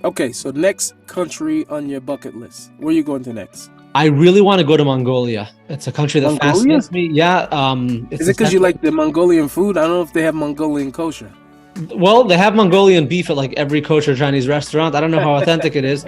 Okay, so next country on your bucket list. Where are you going to next? I really want to go to Mongolia. It's a country that Mongolia? fascinates me. Yeah, it's Is it because you like the Mongolian food? I don't know if they have Mongolian kosher. Well, they have Mongolian beef at like every kosher Chinese restaurant. I don't know how authentic it is.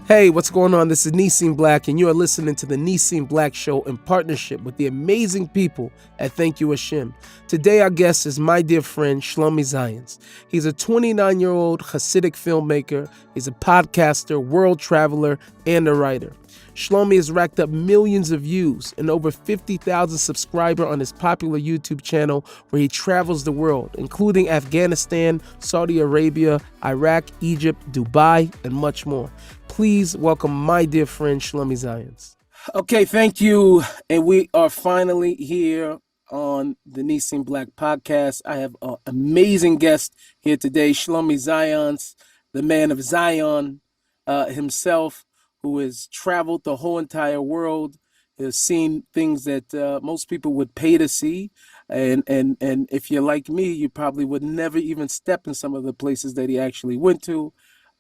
Hey, what's going on? This is Nissim Black, and you are listening to the Nissim Black Show in partnership with the amazing people at Thank You Hashem. Today, our guest is my dear friend, Shloime Zionce. He's a 29-year-old Hasidic filmmaker. He's a podcaster, world traveler, and a writer. Shloime has racked up millions of views and over 50,000 subscribers on his popular YouTube channel where he travels the world, including Afghanistan, Saudi Arabia, Iraq, Egypt, Dubai, and much more. Please welcome my dear friend, Shloime Zionce. Okay, thank you. And we are finally here on the Nissim Black podcast. I have an amazing guest here today, Shloime Zionce, the man of Zion himself, who has traveled the whole entire world, has seen things that most people would pay to see. And if you're like me, you probably would never even step in some of the places that he actually went to.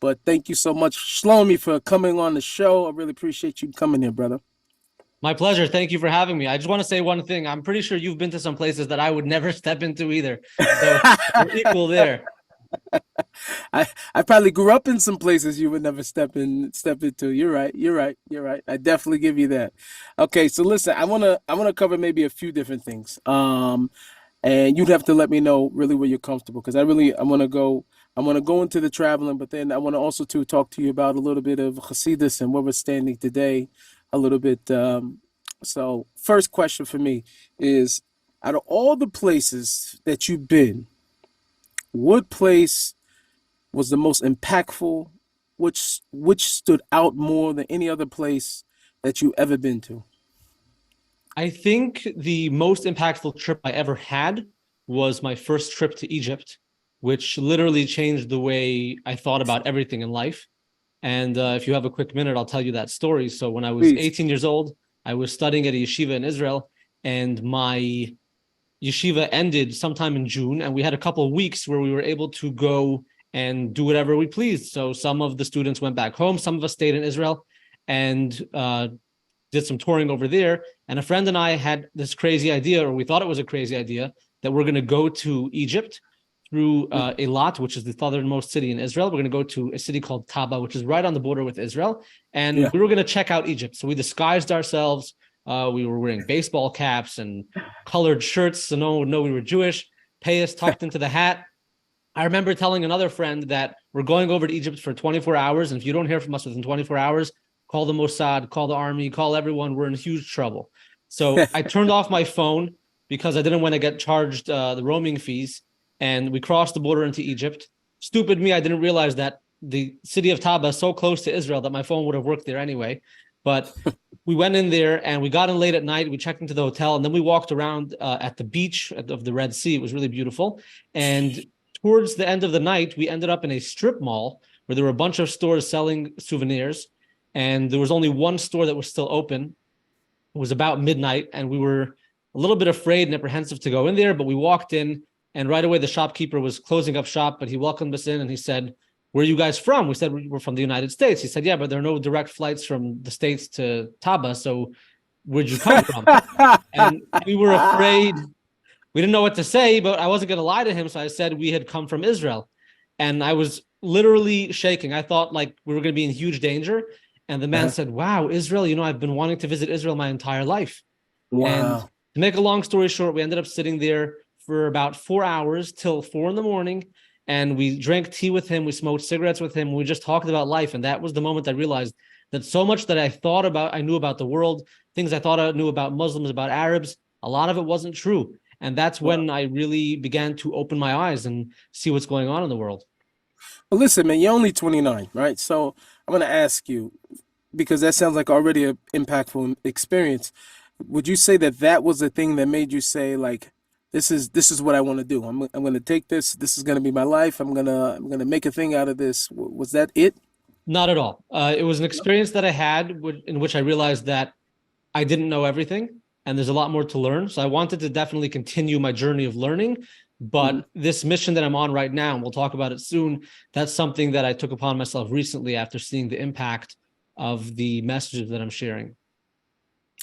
But thank you so much, Shloime, for coming on the show. I really appreciate you coming here, brother. My pleasure. Thank you for having me. I just want to say one thing. I'm pretty sure you've been to some places that I would never step into either. So we're equal there. I probably grew up in some places you would never step into. You're right. I definitely give you that. Okay, so listen, I wanna cover maybe a few different things. And you'd have to let me know really where you're comfortable, because I wanna go into the traveling, but then I want to also talk to you about a little bit of Chassidus and where we're standing today, a little bit. So first question for me is, out of all the places that you've been, what place was the most impactful? Which stood out more than any other place that you've ever been to? I think the most impactful trip I ever had was my first trip to Egypt, which literally changed the way I thought about everything in life. And if you have a quick minute, I'll tell you that story. So when I was 18 years old, I was studying at a yeshiva in Israel, and my yeshiva ended sometime in June, and we had a couple of weeks where we were able to go and do whatever we pleased. So some of the students went back home, some of us stayed in Israel and did some touring over there. And a friend and I had this crazy idea, or we thought it was a crazy idea, that we're going to go to Egypt through Eilat, which is the southernmost city in Israel. We're going to go to a city called Taba, which is right on the border with Israel. And we were going to check out Egypt. So we disguised ourselves. We were wearing baseball caps and colored shirts so no one would know we were Jewish, pay us tucked into the hat. I remember telling another friend that we're going over to Egypt for 24 hours. And if you don't hear from us within 24 hours, call the Mossad, call the army, call everyone. We're in huge trouble. So I turned off my phone because I didn't want to get charged the roaming fees. And we crossed the border into Egypt. Stupid me, I didn't realize that the city of Taba is so close to Israel that my phone would have worked there anyway. But we went in there and we got in late at night. We checked into the hotel, and then we walked around at the beach of the Red Sea. It was really beautiful. And towards the end of the night, we ended up in a strip mall where there were a bunch of stores selling souvenirs. And there was only one store that was still open. It was about midnight, and we were a little bit afraid and apprehensive to go in there, but we walked in, and right away the shopkeeper was closing up shop, but he welcomed us in and he said, "Where are you guys from?" We said, "We're from the United States." He said, "Yeah, but there are no direct flights from the States to Taba, so where'd you come from?" And we were afraid. We didn't know what to say, but I wasn't going to lie to him, so I said we had come from Israel. And I was literally shaking. I thought like we were going to be in huge danger. And the man said, "Wow, Israel, I've been wanting to visit Israel my entire life." Wow. And to make a long story short, we ended up sitting there for about 4 hours till 4 a.m. And we drank tea with him. We smoked cigarettes with him. We just talked about life. And that was the moment I realized that so much that I knew about the world, things I thought I knew about Muslims, about Arabs, a lot of it wasn't true. And that's when I really began to open my eyes and see what's going on in the world. Well, listen, man, you're only 29, right? So I'm going to ask you, because that sounds like already an impactful experience. Would you say that was the thing that made you say, like, this is what I want to do. I'm going to take this. This is going to be my life. I'm going to make a thing out of this. Was that it? Not at all. It was an experience that I had in which I realized that I didn't know everything. and there's a lot more to learn. So I wanted to definitely continue my journey of learning. But this mission that I'm on right now, and we'll talk about it soon, that's something that I took upon myself recently after seeing the impact of the messages that I'm sharing.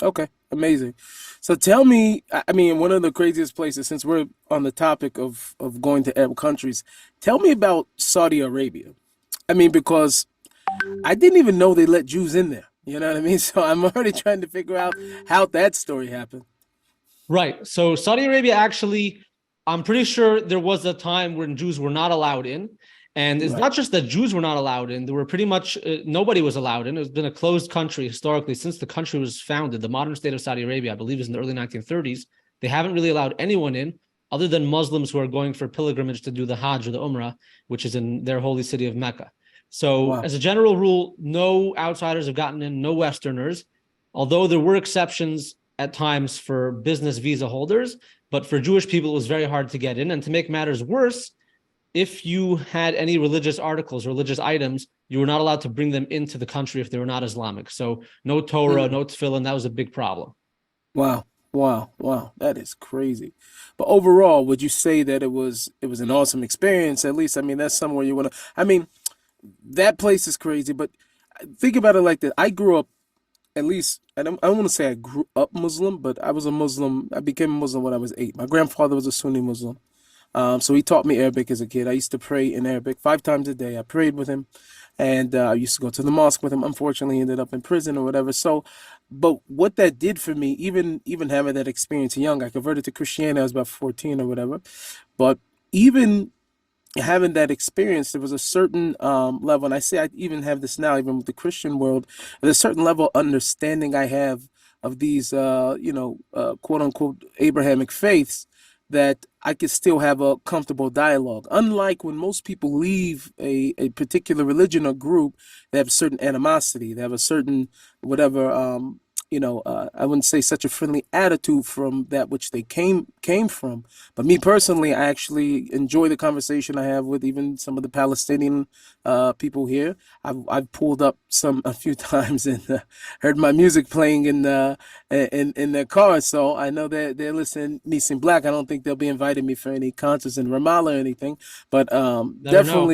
Okay, amazing. So tell me, I mean, one of the craziest places, since we're on the topic of going to Arab countries, tell me about Saudi Arabia. I mean, because I didn't even know they let Jews in there. You know what I mean? So I'm already trying to figure out how that story happened. Right. So Saudi Arabia actually, I'm pretty sure there was a time when Jews were not allowed in. And it's Right. not just that Jews were not allowed in, there were pretty much nobody was allowed in. It's been a closed country historically since the country was founded. The modern state of Saudi Arabia, I believe, is in the early 1930s. They haven't really allowed anyone in other than Muslims who are going for pilgrimage to do the Hajj or the Umrah, which is in their holy city of Mecca. So, Wow. as a general rule, no outsiders have gotten in, no Westerners, although there were exceptions at times for business visa holders. But for Jewish people, it was very hard to get in. And to make matters worse, if you had any religious articles, religious items, you were not allowed to bring them into the country if they were not Islamic. So no Torah, Mm. no tefillin, that was a big problem. Wow. Wow. Wow. That is crazy. But overall, would you say that it was an awesome experience? At least, I mean, that's somewhere you want to. I mean, that place is crazy, but think about it like this. I grew up, at least, I don't want to say I grew up Muslim, but I was a Muslim. I became a Muslim when I was 8. My grandfather was a Sunni Muslim. So he taught me Arabic as a kid. I used to pray in Arabic 5 times a day. I prayed with him, and I used to go to the mosque with him. Unfortunately, he ended up in prison or whatever. So, but what that did for me, even having that experience young, I converted to Christianity. I was about 14 or whatever. But even having that experience, there was a certain level, and I say I even have this now, even with the Christian world, there's a certain level of understanding I have of these, quote unquote, Abrahamic faiths that I could still have a comfortable dialogue. Unlike when most people leave a particular religion or group, they have a certain animosity, they have a certain whatever, I wouldn't say such a friendly attitude from that which they came from. But me personally, I actually enjoy the conversation I have with even some of the Palestinian people here. I've pulled up a few times and heard my music playing in their cars, so I know that they're listening Nissim Black. I don't think they'll be inviting me for any concerts in Ramallah or anything, but Never know.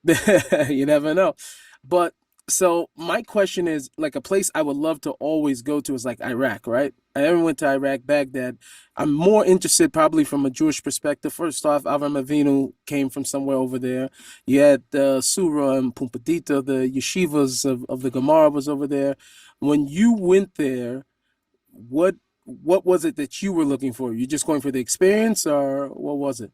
definitely. You never know. But so my question is, like, a place I would love to always go to is like Iraq, right? I never went to Iraq, Baghdad. I'm more interested probably from a Jewish perspective. First off, Avram Avinu came from somewhere over there. You had Surah and Pumbedita, the yeshivas of the Gemara was over there. When you went there, what what was it that you were looking for? You just going for the experience, or what was it?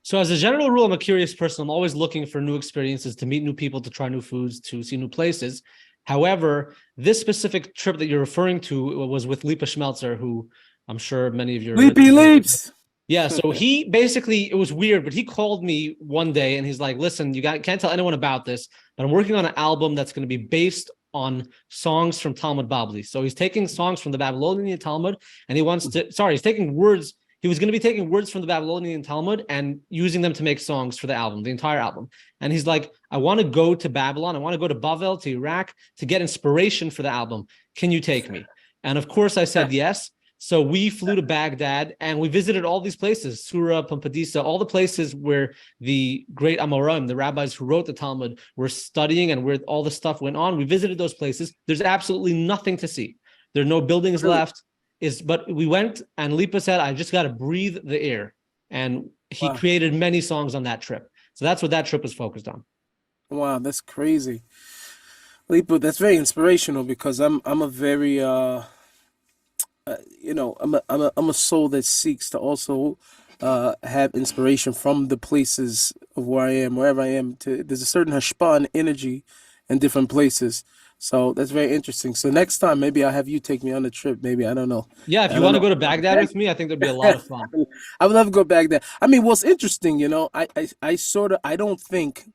So, as a general rule, I'm a curious person. I'm always looking for new experiences, to meet new people, to try new foods, to see new places. However, this specific trip that you're referring to was with Lipa Schmelzer, who I'm sure many of your Leapy listeners. leaps. Yeah, so he basically, it was weird, but he called me one day and he's like, listen, can't tell anyone about this, but I'm working on an album that's going to be based on songs from Talmud Babli. So he's taking songs from the Babylonian Talmud and he's taking words. He was going to be taking words from the Babylonian Talmud and using them to make songs for the album, the entire album. And he's like, I want to go to Babylon. I want to go to Bavel, to Iraq, to get inspiration for the album. Can you take me? And of course I said yes. So we flew to Baghdad and we visited all these places, Surah, Pumbedita, all the places where the great Amoraim, the rabbis who wrote the Talmud, were studying and where all the stuff went on. We visited those places. There's absolutely nothing to see. There are no buildings Really? left. But we went and Lipa said, I just got to breathe the air. And he Wow. created many songs on that trip. So that's what that trip was focused on. Wow, that's crazy. Leepu, that's very inspirational because I'm a very I'm a soul that seeks to also have inspiration from the places of where I am, wherever I am. There's a certain hashpah and energy in different places. So that's very interesting. So next time, maybe I'll have you take me on a trip. Maybe I don't know. Yeah, if I you don't want to go know. to Baghdad with me, I think there'd be a lot of fun. I would love to go back there. I mean, what's interesting, I sort of I don't think,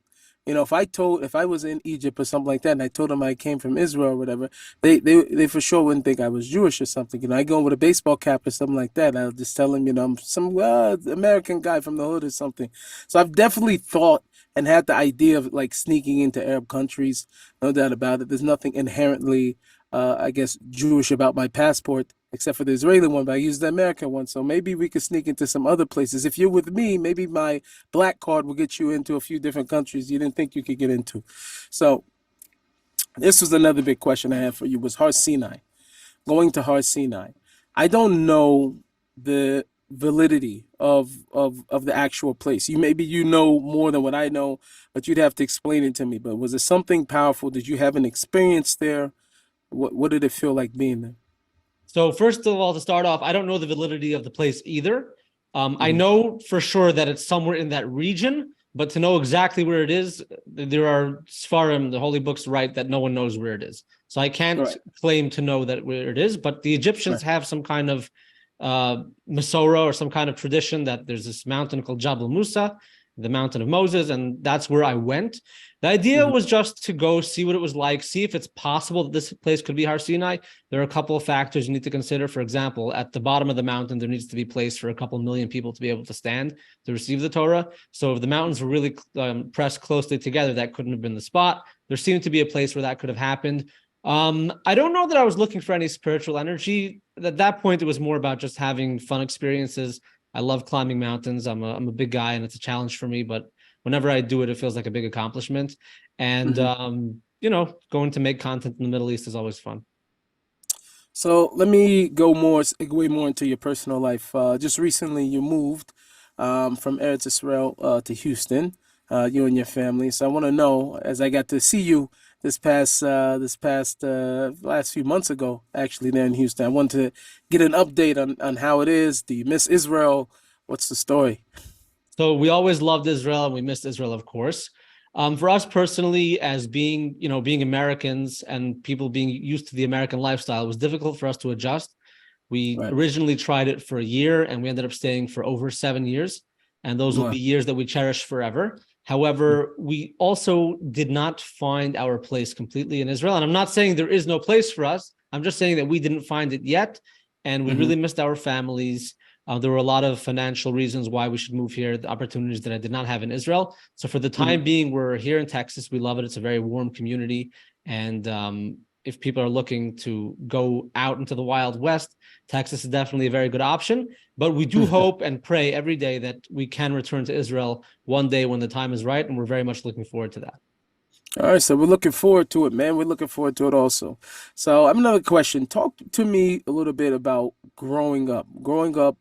if I was in Egypt or something like that, and I told them I came from Israel or whatever, they for sure wouldn't think I was Jewish or something. I go with a baseball cap or something like that. I'll just tell them, I'm some American guy from the hood or something. So I've definitely thought and had the idea of like sneaking into Arab countries, no doubt about it. There's nothing inherently I guess, Jewish about my passport, except for the Israeli one, but I used the American one. So maybe we could sneak into some other places. If you're with me, maybe my black card will get you into a few different countries you didn't think you could get into. So this was another big question I had for you was Har Sinai, going to Har Sinai. I don't know the validity of the actual place. Maybe you know more than what I know, but you'd have to explain it to me. But was it something powerful? Did you have an experience there? What did it feel like being there? So first of all, to start off, I don't know the validity of the place either. I Mhm. know for sure that it's somewhere in that region, but to know exactly where it is, there are Sfarim, the holy books, write that no one knows where it is. So I can't Right, claim to know that where it is, but the Egyptians right. have some kind of Masorah or some kind of tradition that there's this mountain called Jabal Musa, the mountain of Moses, and that's where I went. The idea Mhm. was just to go see what it was like, see if it's possible that this place could be Har Sinai. There are a couple of factors you need to consider. For example, at the bottom of the mountain, there needs to be place for a couple million people to be able to stand to receive the Torah. So if the mountains were really pressed closely together, that couldn't have been the spot. There seemed to be a place where that could have happened. I don't know that I was looking for any spiritual energy. At that point, it was more about just having fun experiences. I love climbing mountains. I'm a big guy, and it's a challenge for me. But whenever I do it, it feels like a big accomplishment. And Mhm. going to make content in the Middle East is always fun. So let me go way more into your personal life. Just recently, you moved from Eretz Israel to Houston, you and your family. So I want to know, as I got to see you this past last few months ago, actually there in Houston, I want to get an update on how it is. Do you miss Israel? What's the story? So we always loved Israel and we missed Israel, of course. For us personally, as being Americans and people being used to the American lifestyle, it was difficult for us to adjust. We Right. originally tried it for a year and we ended up staying for over 7 years. And those will Wow. be years that we cherish forever. However, we also did not find our place completely in Israel. And I'm not saying there is no place for us. I'm just saying that we didn't find it yet. And we Mm-hmm. really missed our families. There were a lot of financial reasons why we should move here, the opportunities that I did not have in Israel. So for the Mm-hmm. time being, we're here in Texas. We love it. It's a very warm community. And if people are looking to go out into the Wild West, Texas is definitely a very good option. But we do hope and pray every day that we can return to Israel one day when the time is right. And we're very much looking forward to that. All right, so we're looking forward to it, man. We're looking forward to it also. So I have another question. Talk to me a little bit about growing up. Growing up,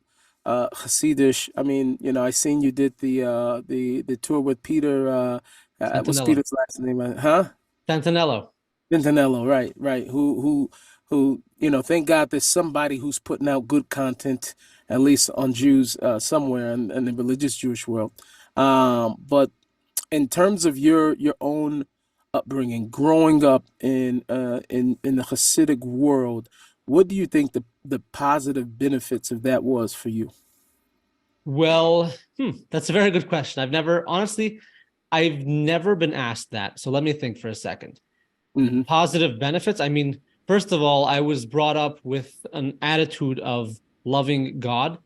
Hasidish. I mean, I seen you did the tour with Peter. What's Santanello. Peter's last name? Huh? Santanello. Bentanello, right, right. Who? Thank God there's somebody who's putting out good content, at least on Jews somewhere in the religious Jewish world. But in terms of your own upbringing, growing up in the Hasidic world, what do you think the positive benefits of that was for you? Well, that's a very good question. I've never been asked that. So let me think for a second. Hmm. Positive benefits. I mean, first of all, I was brought up with an attitude of loving God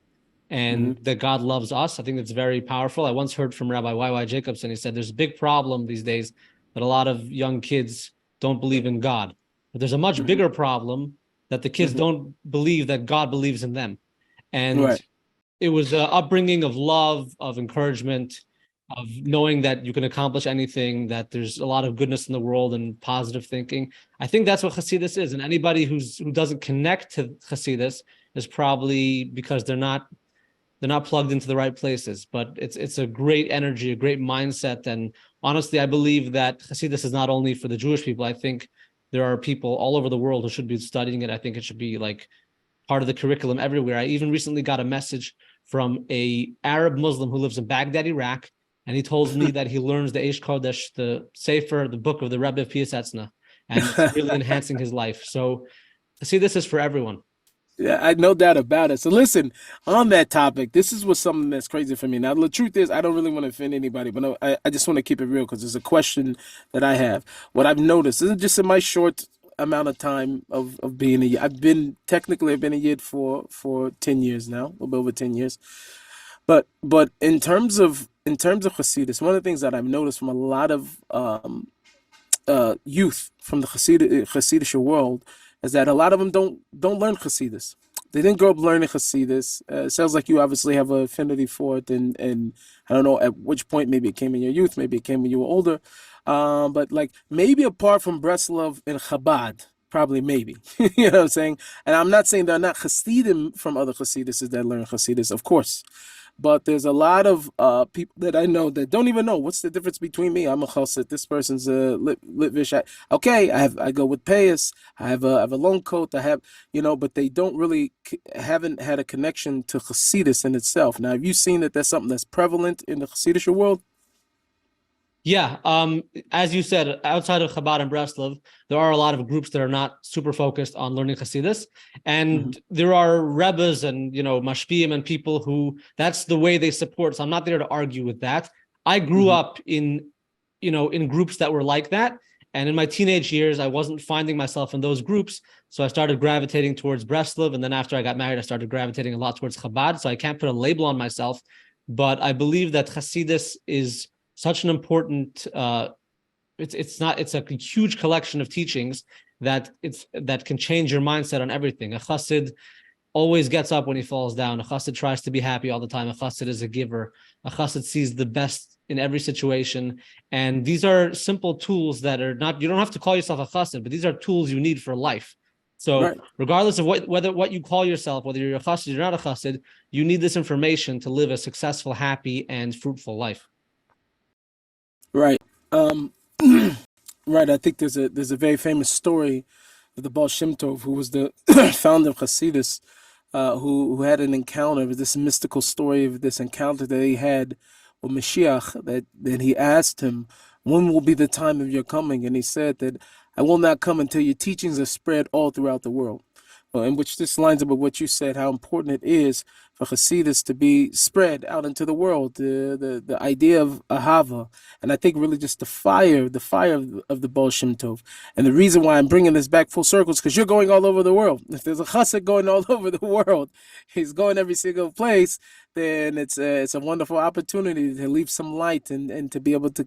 Hmm. and that God loves us. I think that's very powerful. I once heard from Rabbi Y.Y. Jacobson. He said there's a big problem these days that a lot of young kids don't believe in God. But there's a much Hmm. bigger problem that the kids Hmm. don't believe that God believes in them. And Right. it was an upbringing of love, of encouragement, of knowing that you can accomplish anything, that there's a lot of goodness in the world and positive thinking. I think that's what Chassidus is. And anybody who doesn't connect to Chassidus is probably because they're not plugged into the right places. But it's a great energy, a great mindset. And honestly, I believe that Chassidus is not only for the Jewish people. I think there are people all over the world who should be studying it. I think it should be like part of the curriculum everywhere. I even recently got a message from a Arab Muslim who lives in Baghdad, Iraq, and he told me that he learns the Eish Kodesh, the Sefer, the book of the Rebbe of Piasetzna, and it's really enhancing his life. So see, this is for everyone. Yeah, I no doubt about it. So listen, on that topic, this is what's something that's crazy for me. Now, the truth is, I don't really want to offend anybody, but I just want to keep it real because there's a question that I have. What I've noticed, this is just in my short amount of time of being a year. I've been a Yid for 10 years now, a little bit over 10 years. But in terms of Hasidus, one of the things that I've noticed from a lot of youth from the Hasidic world is that a lot of them don't learn Chassidus. They didn't grow up learning Chassidus. It sounds like you obviously have an affinity for it, and I don't know at which point. Maybe it came in your youth, maybe it came when you were older, but like maybe apart from Breslov and Chabad, probably maybe. You know what I'm saying? And I'm not saying they're not Hasidim from other Chassiduses that learn Chassidus, of course. But there's a lot of people that I know that don't even know what's the difference between me. I'm a chassid. This person's a Litvish. Okay, I go with payas. I have a long coat. I have but they don't really haven't had a connection to Chassidus in itself. Now, have you seen that that's something that's prevalent in the Chassidish world? Yeah, as you said, outside of Chabad and Breslov, there are a lot of groups that are not super focused on learning Chassidus, and there are rebbes and mashpiyim and people who that's the way they support. So I'm not there to argue with that. I grew up in groups that were like that, and in my teenage years, I wasn't finding myself in those groups, so I started gravitating towards Breslov, and then after I got married, I started gravitating a lot towards Chabad. So I can't put a label on myself, but I believe that Chassidus is such an important it's a huge collection of teachings that can change your mindset on everything. A chassid always gets up when he falls down. A chassid tries to be happy all the time. A chassid is a giver. A chassid sees the best in every situation. And these are simple tools that are not, you don't have to call yourself a chassid, but these are tools you need for life. So regardless of what you call yourself, whether you're a chassid or not a chassid, you need this information to live a successful, happy, and fruitful life. Right. Right. I think there's a very famous story of the Baal Shem Tov, who was the founder of Chassidus, who had an encounter, this mystical story of this encounter that he had with Mashiach, that he asked him, when will be the time of your coming? And he said that I will not come until your teachings are spread all throughout the world. In which this lines up with what you said, how important it is for Chassidus to be spread out into the world, the idea of Ahava, and I think really just the fire of the Baal Shem Tov. And the reason why I'm bringing this back full circle is because you're going all over the world. If there's a chassid going all over the world, he's going every single place, then it's a wonderful opportunity to leave some light and to be able to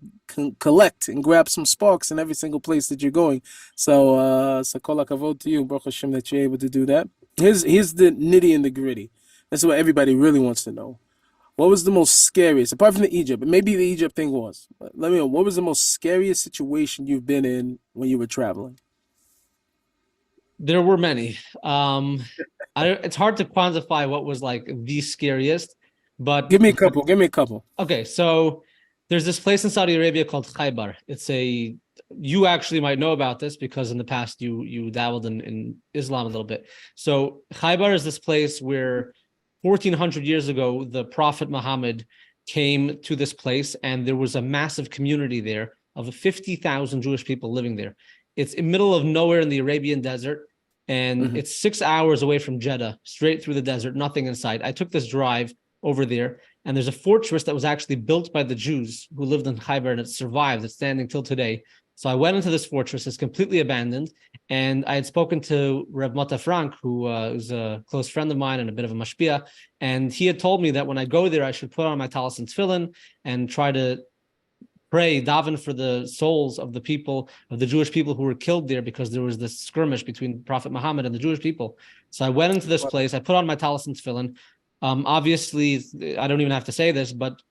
collect and grab some sparks in every single place that you're going. So kol hakavod to you, Baruch Hashem, that you're able to do that. Here's the nitty and the gritty. That's what everybody really wants to know. What was the most scariest, apart from the Egypt, and maybe the Egypt thing was, let me know, what was the most scariest situation you've been in when you were traveling? There were many. It's hard to quantify what was like the scariest, but give me a couple. Okay, so there's this place in Saudi Arabia called Khaybar. You actually might know about this because in the past you dabbled in Islam a little bit. So Khaybar is this place where 1400 years ago, the Prophet Muhammad came to this place, and there was a massive community there of 50,000 Jewish people living there. It's in the middle of nowhere in the Arabian desert, and it's 6 hours away from Jeddah, straight through the desert, nothing in sight. I took this drive over there, and there's a fortress that was actually built by the Jews who lived in Khaybar, and it survived. It's standing till today. So I went into this fortress. It's completely abandoned. And I had spoken to Reb Mata Frank, who is a close friend of mine and a bit of a mashpia. And he had told me that when I go there, I should put on my talis and tefillin and try to pray, daven for the souls of the people, of the Jewish people who were killed there because there was this skirmish between Prophet Muhammad and the Jewish people. So I went into this place. I put on my talis and tefillin. Obviously, I don't even have to say this, but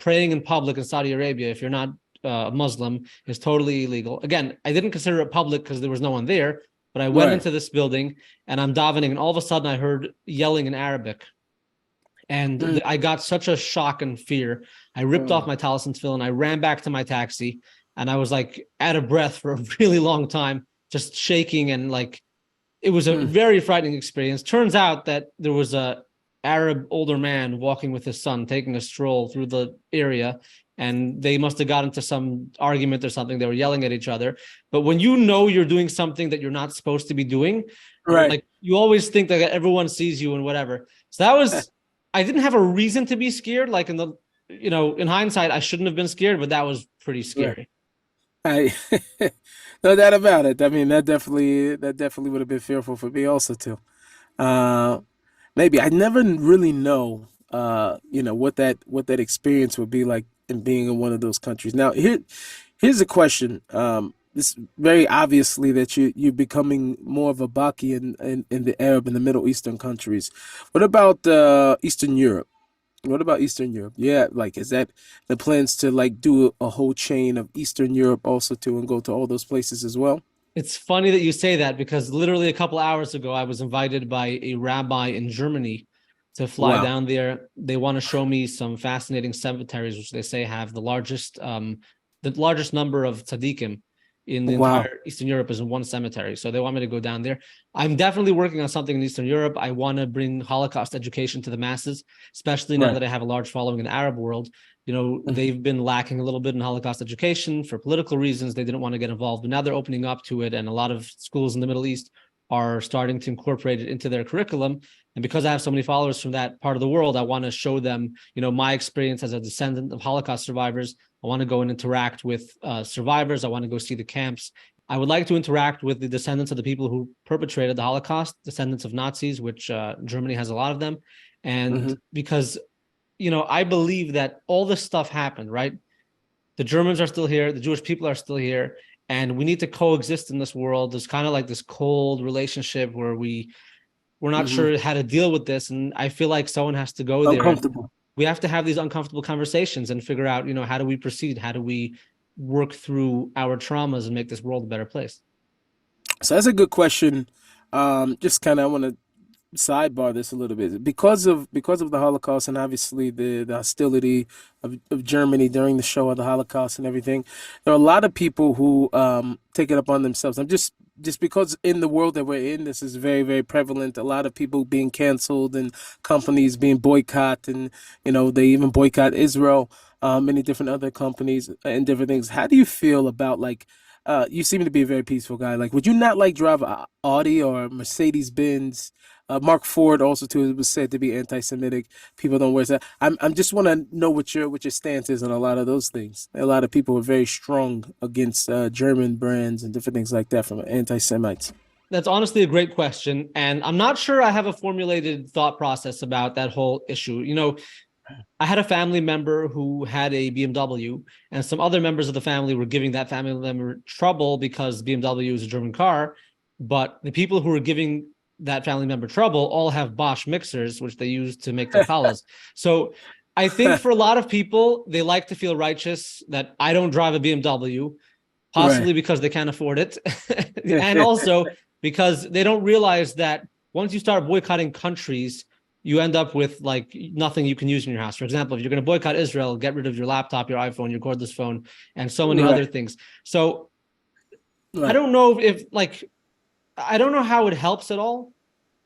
praying in public in Saudi Arabia, if you're not Muslim, is totally illegal. Again, I didn't consider it public because there was no one there, but I went into this building and I'm davening, and all of a sudden I heard yelling in Arabic, and I got such a shock and fear. I ripped off my talis and tefillin, I ran back to my taxi, and I was like out of breath for a really long time, just shaking, and like it was a very frightening experience. Turns out that there was a Arab older man walking with his son, taking a stroll through the area, and they must have got into some argument or something. They were yelling at each other. But when you know you're doing something that you're not supposed to be doing, like you always think that everyone sees you and whatever. So that was, I didn't have a reason to be scared. Like in hindsight, I shouldn't have been scared, but that was pretty scary. No doubt about it. I mean, that definitely would have been fearful for me also too. Maybe I never really know, what that experience would be like in being in one of those countries. Now, here's a question. it's very obviously that you're becoming more of a Baki in the Arab and the Middle Eastern countries. What about Eastern Europe? What about Eastern Europe? Yeah, like is that the plans to like do a whole chain of Eastern Europe also too and go to all those places as well? It's funny that you say that because literally a couple hours ago, I was invited by a rabbi in Germany to fly Wow. down there. They want to show me some fascinating cemeteries, which they say have the largest number of tzaddikim in the Wow. entire Eastern Europe is in one cemetery. So they want me to go down there. I'm definitely working on something in Eastern Europe. I want to bring Holocaust education to the masses, especially now Right. that I have a large following in the Arab world. You know, Mhm. they've been lacking a little bit in Holocaust education for political reasons. They didn't want to get involved, but now they're opening up to it. And a lot of schools in the Middle East are starting to incorporate it into their curriculum. And because I have so many followers from that part of the world, I want to show them, you know, my experience as a descendant of Holocaust survivors. I want to go and interact with survivors. I want to go see the camps. I would like to interact with the descendants of the people who perpetrated the Holocaust, descendants of Nazis, which Germany has a lot of them. And Mhm. because you know, I believe that all this stuff happened, right? The Germans are still here, the Jewish people are still here, and we need to coexist in this world. There's kind of like this cold relationship where we're not Mhm. sure how to deal with this, and I feel like someone has to go there, and Uncomfortable. we have to have these uncomfortable conversations and figure out, you know, how do we proceed? How do we work through our traumas and make this world a better place? So that's a good question. Just kind of I want to sidebar this a little bit because of the Holocaust and obviously the hostility of Germany during the show of the Holocaust and everything. There are a lot of people who take it upon themselves. I'm just because in the world that we're in, this is very, very prevalent. A lot of people being canceled and companies being boycott, and you know they even boycott Israel. Many different other companies and different things. How do you feel about like? You seem to be a very peaceful guy. Like, would you not like drive a Audi or Mercedes Benz? Mark Ford also too was said to be anti-Semitic. People don't wear that. I'm just want to know what your stance is on a lot of those things. A lot of people are very strong against German brands and different things like that from anti-Semites. That's honestly a great question. And I'm not sure I have a formulated thought process about that whole issue. You know, I had a family member who had a BMW, and some other members of the family were giving that family member trouble because BMW is a German car. But the people who were giving that family member trouble all have Bosch mixers, which they use to make their challahs. So I think for a lot of people, they like to feel righteous that I don't drive a BMW, Right. possibly because they can't afford it. And also because they don't realize that once you start boycotting countries, you end up with like nothing you can use in your house. For example, if you're going to boycott Israel, get rid of your laptop, your iPhone, your cordless phone, and so many other Right. things. So I Right. don't know if like, I don't know how it helps at all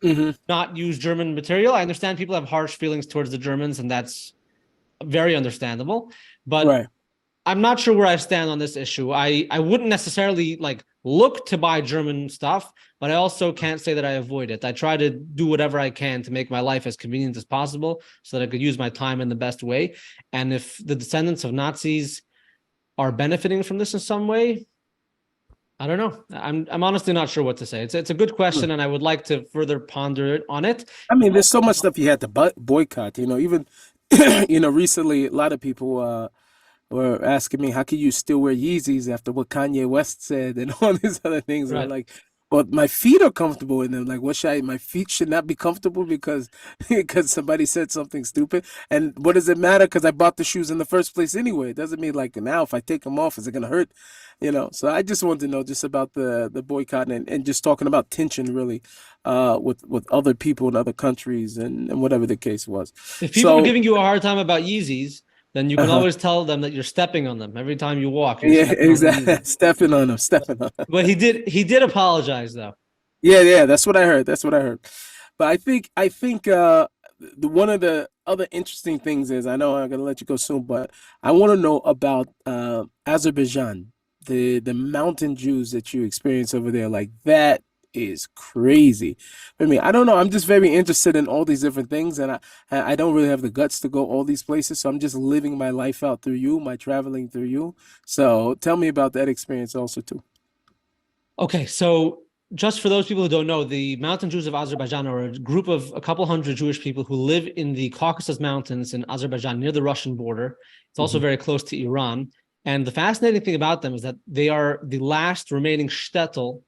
Hmm. not use German material. I understand people have harsh feelings towards the Germans, and that's very understandable. But Right. I'm not sure where I stand on this issue. I wouldn't necessarily like look to buy German stuff, but I also can't say that I avoid it. I try to do whatever I can to make my life as convenient as possible so that I could use my time in the best way. And if the descendants of Nazis are benefiting from this in some way, I don't know. I'm honestly not sure what to say. It's a good question, and I would like to further ponder on it. I mean, there's so much stuff you had to boycott. You know, even you know, recently a lot of people were asking me, how can you still wear Yeezys after what Kanye West said and all these other things? And I'm Right. like, well, my feet are comfortable in them. Like, what should my feet should not be comfortable because because somebody said something stupid. And what does it matter? Because I bought the shoes in the first place anyway. It doesn't mean like now if I take them off, is it gonna hurt? You know. So I just wanted to know just about the boycott and just talking about tension really, with other people in other countries and whatever the case was. If people are So giving you a hard time about Yeezys, then you can uh-huh. always tell them that you're stepping on them. Every time you walk, you're Yeah, stepping on the exactly. Yeezy. Stepping on them, stepping on them. But he did apologize though. Yeah, yeah, that's what I heard. That's what I heard. But I think one of the other interesting things is I know I'm gonna let you go soon, but I want to know about Azerbaijan, the mountain Jews that you experience over there. Like that is crazy. I mean, I don't know. I'm just very interested in all these different things, and I don't really have the guts to go all these places, so I'm just living my life out through you, my traveling through you. So tell me about that experience also too. Okay, so just for those people who don't know, the Mountain Jews of Azerbaijan are a group of a couple hundred Jewish people who live in the Caucasus Mountains in Azerbaijan near the Russian border. It's also Mhm. very close to Iran. And the fascinating thing about them is that they are the last remaining shtetl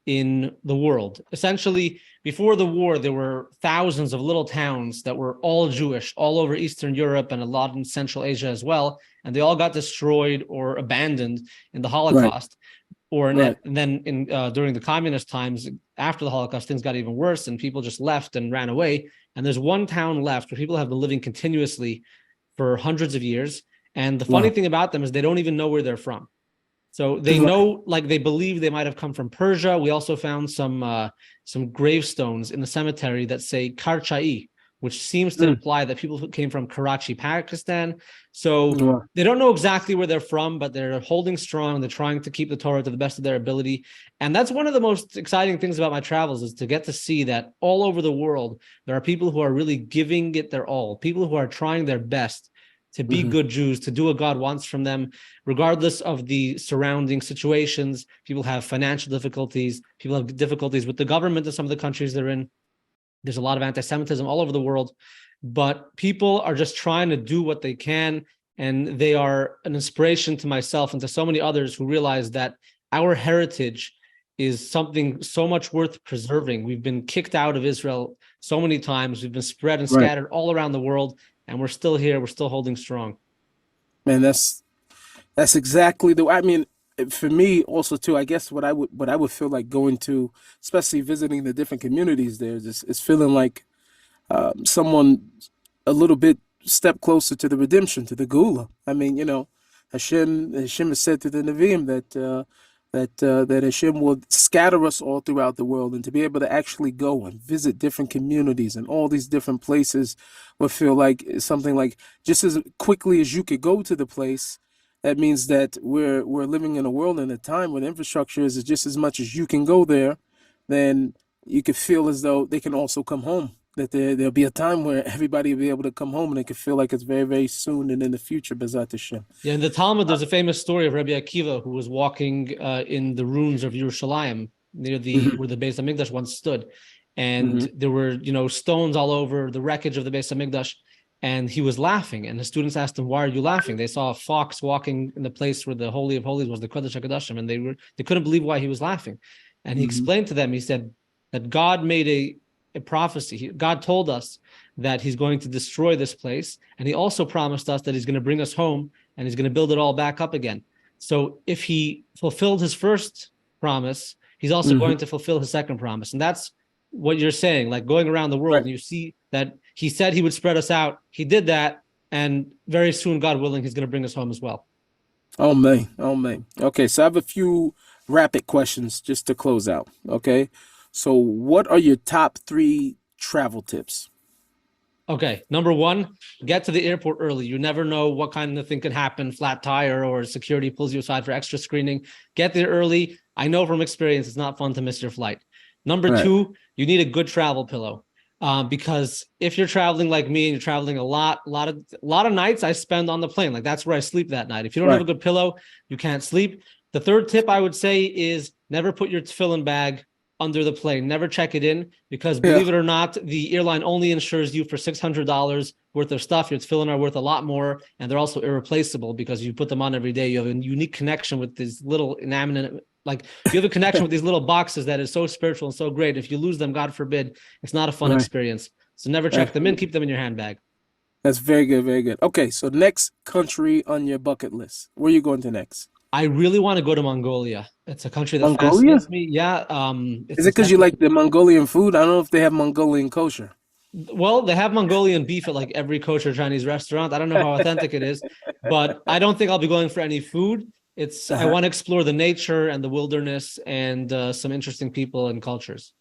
in the world. Essentially, before the war, there were thousands of little towns that were all Jewish, all over Eastern Europe and a lot in Central Asia as well. And they all got destroyed or abandoned in the Holocaust. And then during the communist times, after the Holocaust, things got even worse and people just left and ran away. And there's one town left where people have been living continuously for hundreds of years. And the funny thing about them is they don't even know where they're from. So they know, like they believe they might have come from Persia. We also found some gravestones in the cemetery that say Karchai, which seems to imply that people who came from Karachi, Pakistan. So they don't know exactly where they're from, but they're holding strong. They're trying to keep the Torah to the best of their ability. And that's one of the most exciting things about my travels, is to get to see that all over the world, there are people who are really giving it their all, people who are trying their best to be good Jews, to do what God wants from them, regardless of the surrounding situations. People have financial difficulties. People have difficulties with the government in some of the countries they're in. There's a lot of anti-Semitism all over the world, but people are just trying to do what they can. And they are an inspiration to myself and to so many others who realize that our heritage is something so much worth preserving. We've been kicked out of Israel so many times. We've been spread and scattered all around the world, and we're still here. We're still holding strong. Man, that's exactly I mean, for me also too, I guess what I would feel like going to, especially visiting the different communities there, is feeling like someone a little bit step closer to the redemption, to the Gula. I mean, Hashem has said to the Nevi'im that Hashem will scatter us all throughout the world, and to be able to actually go and visit different communities and all these different places would feel like something like, just as quickly as you could go to the place, that means that we're living in a world and a time where the infrastructure is just as much as you can go there, then you could feel as though they can also come home. That there'll be a time where everybody will be able to come home, and they could feel like it's very, very soon and in the future, B'ezrat Hashem. Yeah, in the Talmud, there's a famous story of Rabbi Akiva, who was walking in the ruins of Yerushalayim, near where the Beis Hamikdash once stood. And there were, stones all over, the wreckage of the Beis Hamikdash. And he was laughing, and the students asked him, "Why are you laughing?" They saw a fox walking in the place where the Holy of Holies was, the Kodesh HaKodashim, and they couldn't believe why he was laughing. And he explained to them, he said that God made a prophecy. God told us that he's going to destroy this place, and he also promised us that he's going to bring us home, and he's going to build it all back up again. So if he fulfilled his first promise, he's also going to fulfill his second promise. And that's what you're saying, like going around the world, and you see that he said he would spread us out. He did that, and very soon, God willing, he's going to bring us home as well. Oh, man. Okay, so I have a few rapid questions just to close out, okay? So what are your top 3 travel tips? Okay, number 1, get to the airport early. You never know what kind of thing could happen, flat tire or security pulls you aside for extra screening. Get there early. I know from experience it's not fun to miss your flight. Number 2, you need a good travel pillow. Because if you're traveling like me and you're traveling a lot of nights I spend on the plane, like that's where I sleep that night. If you don't have a good pillow, you can't sleep. The third tip I would say is never put your tefillin bag under the plane. Never check it in, because believe it or not, the airline only insures you for $600 worth of stuff. Your tefillin are worth a lot more, and they're also irreplaceable because you put them on every day. You have a unique connection with these little inanimate, like you have a connection with these little boxes that is so spiritual and so great. If you lose them, God forbid, it's not a fun experience. So never check them in. Keep them in your handbag. That's very good, very good. Okay, so next country on your bucket list. Where are you going to next? I really want to go to Mongolia. It's a country that fascinates me. Yeah. Is it because you like the Mongolian food? I don't know if they have Mongolian kosher. Well, they have Mongolian beef at like every kosher Chinese restaurant. I don't know how authentic it is, but I don't think I'll be going for any food. I want to explore the nature and the wilderness and some interesting people and cultures.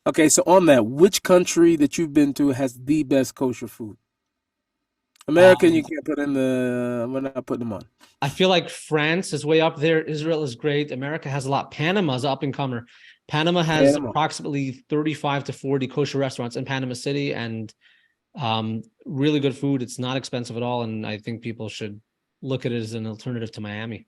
Okay, so on that, which country that you've been to has the best kosher food? American, you can't put in we're not putting them on. I feel like France is way up there. Israel is great. America has a lot. Panama's up and comer. Panama has approximately 35 to 40 kosher restaurants in Panama City, and really good food. It's not expensive at all, and I think people should look at it as an alternative to Miami.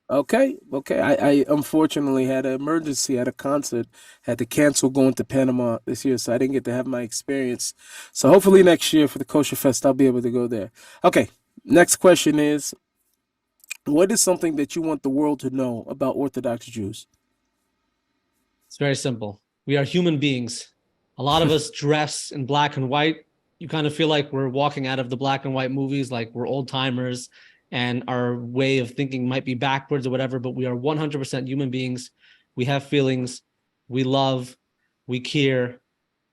Okay. I unfortunately had an emergency at a concert, had to cancel going to Panama this year, so I didn't get to have my experience. So hopefully next year for the Kosher Fest, I'll be able to go there. Okay, next question is, What is something that you want the world to know about Orthodox Jews? It's very simple. We are human beings. A lot of us dress in black and white. You kind of feel like we're walking out of the black and white movies, like we're old timers and our way of thinking might be backwards or whatever, but we are 100% human beings. We have feelings. We love. We care.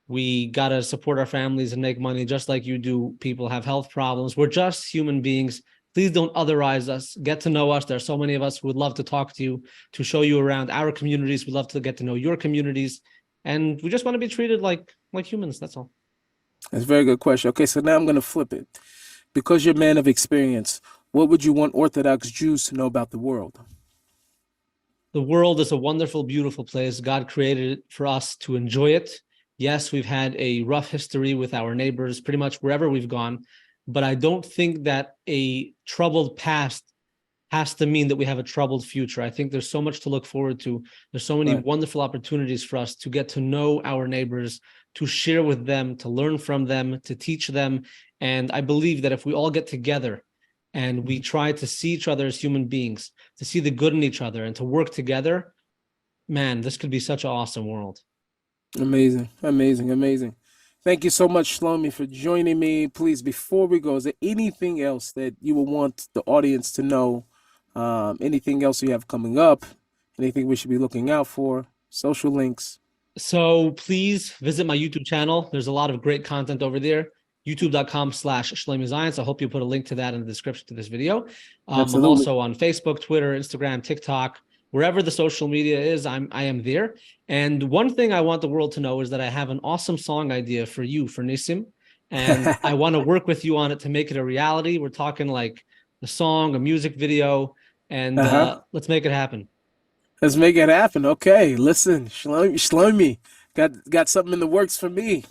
We got to support our families and make money just like you do. People have health problems. We're just human beings. Please don't otherize us. Get to know us. There are so many of us who would love to talk to you, to show you around our communities. We'd love to get to know your communities. And we just want to be treated like humans. That's all. That's a very good question. Okay, so now I'm going to flip it. Because you're a man of experience, what would you want Orthodox Jews to know about the world? The world is a wonderful, beautiful place. God created it for us to enjoy it. Yes, we've had a rough history with our neighbors, pretty much wherever we've gone. But I don't think that a troubled past has to mean that we have a troubled future. I think there's so much to look forward to. There's so many wonderful opportunities for us to get to know our neighbors, to share with them, to learn from them, to teach them. And I believe that if we all get together and we try to see each other as human beings, to see the good in each other and to work together, man, this could be such an awesome world. Amazing, amazing, amazing. Thank you so much, Shloime, for joining me. Please, before we go, is there anything else that you would want the audience to know? Anything else you have coming up? Anything we should be looking out for? Social links? So please visit my YouTube channel. There's a lot of great content over there. YouTube.com/Shloime Zionce. I hope you put a link to that in the description to this video. I'm also on Facebook, Twitter, Instagram, TikTok, wherever the social media is. I am there. And one thing I want the world to know is that I have an awesome song idea for you, for Nissim, and I want to work with you on it to make it a reality. We're talking like a song, a music video, and let's make it happen. Let's make it happen. Okay, listen, Shloime got something in the works for me.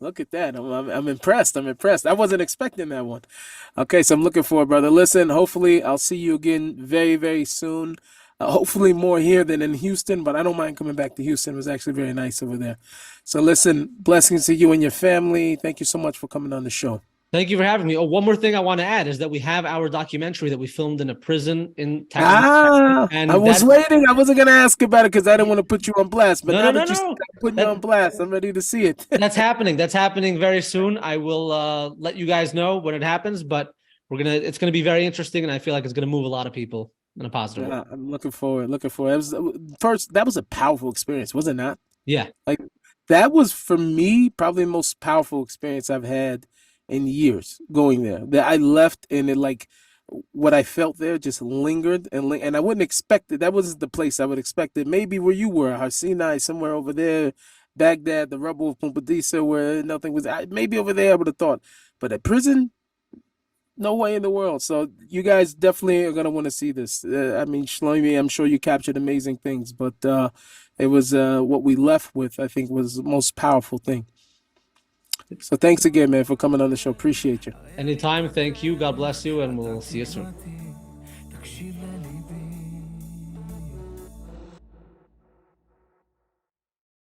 Look at that. I'm impressed. I'm impressed. I wasn't expecting that one. Okay, so I'm looking forward, brother. Listen, hopefully I'll see you again very, very soon. Hopefully more here than in Houston, but I don't mind coming back to Houston. It was actually very nice over there. So listen, blessings to you and your family. Thank you so much for coming on the show. Thank you for having me. Oh, one more thing I want to add is that we have our documentary that we filmed in a prison in Texas. And I was waiting. I wasn't going to ask about it because I didn't want to put you on blast. But now that you put me on blast, I'm ready to see it. That's happening. That's happening very soon. I will let you guys know when it happens, but it's gonna be very interesting, and I feel like it's gonna move a lot of people in a positive way. I'm looking forward. Looking forward. That was a powerful experience, was it not? Yeah. Like that was for me probably the most powerful experience I've had in years going there. That I left and it like what I felt there just lingered and I wouldn't expect it. That wasn't the place I would expect it. Maybe where you were, Sinai, somewhere over there, Baghdad, the rubble of Pumbedisa, where nothing was. Maybe over there I would have thought, but at prison, no way in the world. So you guys definitely are gonna want to see this. I mean, Shloime, I'm sure you captured amazing things, but it was what we left with. I think was the most powerful thing. So thanks again, man, for coming on the show. Appreciate you. Anytime. Thank you. God bless you, and we'll see you soon.